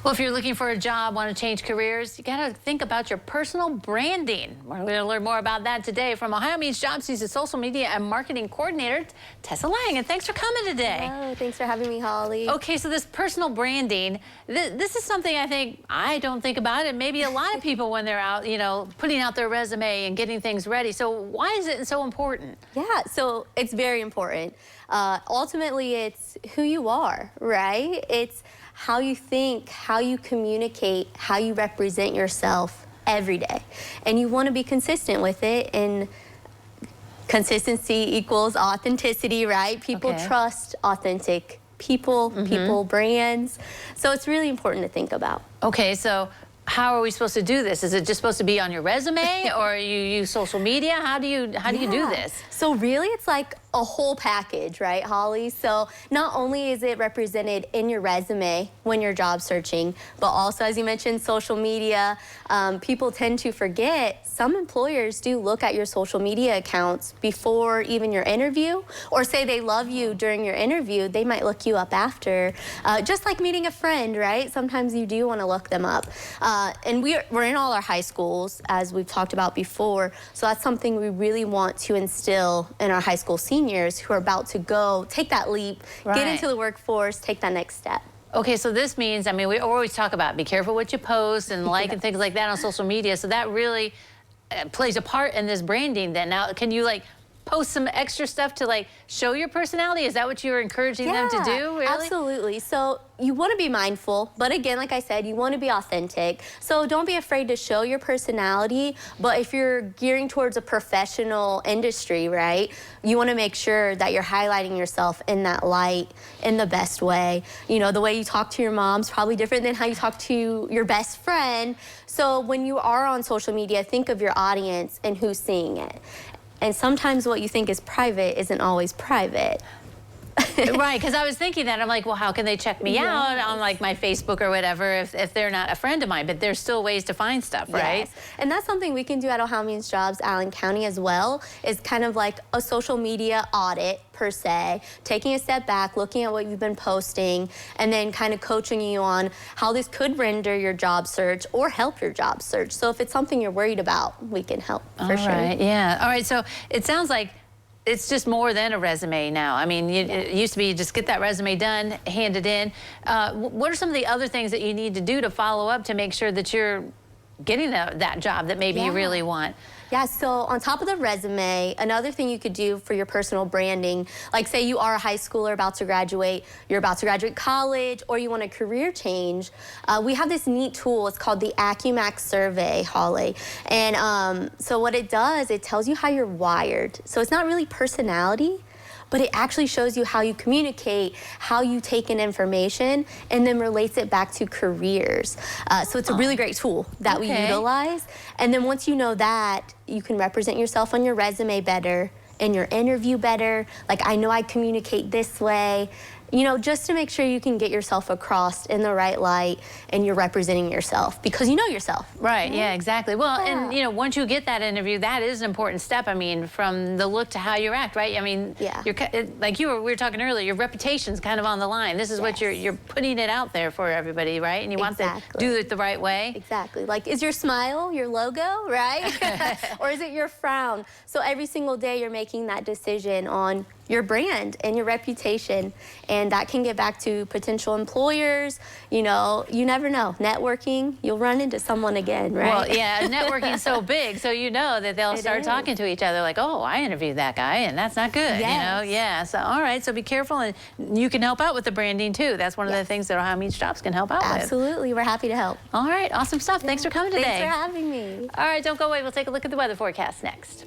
Well, if you're looking for a job, want to change careers, you got to think about your personal branding. We're going to learn more about that today from OhioMeansJobs. She's a social media and marketing coordinator, Tessa Lang, and thanks for coming today. Hello, thanks for having me, Holly. Okay, so this personal branding, this is something I don't think about, and maybe a lot of people when they're out, putting out their resume and getting things ready. So why is it so important? Yeah, so it's very important. Ultimately, it's who you are, right? It's how you think, how you communicate, how you represent yourself every day. And you want to be consistent with it, and consistency equals authenticity, right? People trust authentic people, brands. So it's really important to think about. Okay, so how are we supposed to do this? Is it just supposed to be on your resume, or you use social media? How do you do this? So really, it's like a whole package, right, Holly? So not only is it represented in your resume when you're job searching, but also, as you mentioned, social media. People tend to forget, some employers do look at your social media accounts before even your interview, or say they love you during your interview, they might look you up after. Just like meeting a friend, right? Sometimes you do want to look them up. And we're in all our high schools, as we've talked about before, so that's something we really want to instill in our high school seniors who are about to go take that leap, get into the workforce, take that next step. Okay, so this means, we always talk about be careful what you post and like and things like that on social media, so that really plays a part in this branding then. Now, can you post some extra stuff to show your personality? Is that what you're encouraging them to do, really? Absolutely. So you want to be mindful, but again, like I said, you want to be authentic. So don't be afraid to show your personality, but if you're gearing towards a professional industry, right, you want to make sure that you're highlighting yourself in that light in the best way. The way you talk to your mom's probably different than how you talk to your best friend. So when you are on social media, think of your audience and who's seeing it. And sometimes what you think is private isn't always private. Right, because I was thinking that. I'm like, well, how can they check me out on my Facebook or whatever if they're not a friend of mine? But there's still ways to find stuff, right? Yes. And that's something we can do at OhioMeansJobs Allen County as well, is kind of like a social media audit per se, taking a step back, looking at what you've been posting, and then kind of coaching you on how this could render your job search or help your job search. So if it's something you're worried about, we can help for sure. All right, yeah. All right, so it sounds like it's just more than a resume now. It used to be you just get that resume done, hand it in. What are some of the other things that you need to do to follow up to make sure that you're getting that job that maybe you really want? Yeah, so on top of the resume, another thing you could do for your personal branding, like say you are a high schooler about to graduate, you're about to graduate college, or you want a career change, we have this neat tool. It's called the AccuMax survey, Holly. And so what it does, it tells you how you're wired. So it's not really personality, but it actually shows you how you communicate, how you take in information, and then relates it back to careers. So it's a really great tool that we utilize. And then once you know that, you can represent yourself on your resume better, in your interview better. Like, I know I communicate this way. Just to make sure you can get yourself across in the right light and you're representing yourself because you know yourself. Right, yeah, exactly. Well, and once you get that interview, that is an important step. From the look to how you act, right? You're, like we were talking earlier, your reputation's kind of on the line. This is what you're putting it out there for everybody, right? And you want to do it the right way. Exactly. Like, is your smile your logo, right? Or is it your frown? So every single day you're making that decision on your brand and your reputation, and that can get back to potential employers. You never know. Networking, you'll run into someone again, right? Well, yeah, networking's so big, so that they'll start talking to each other like, oh, I interviewed that guy, and that's not good, Yeah, so all right, so be careful, and you can help out with the branding too. That's one of the things that OhioMeansJobs can help out with. Absolutely, we're happy to help. All right, awesome stuff. Thanks for coming today. Thanks for having me. All right, don't go away. We'll take a look at the weather forecast next.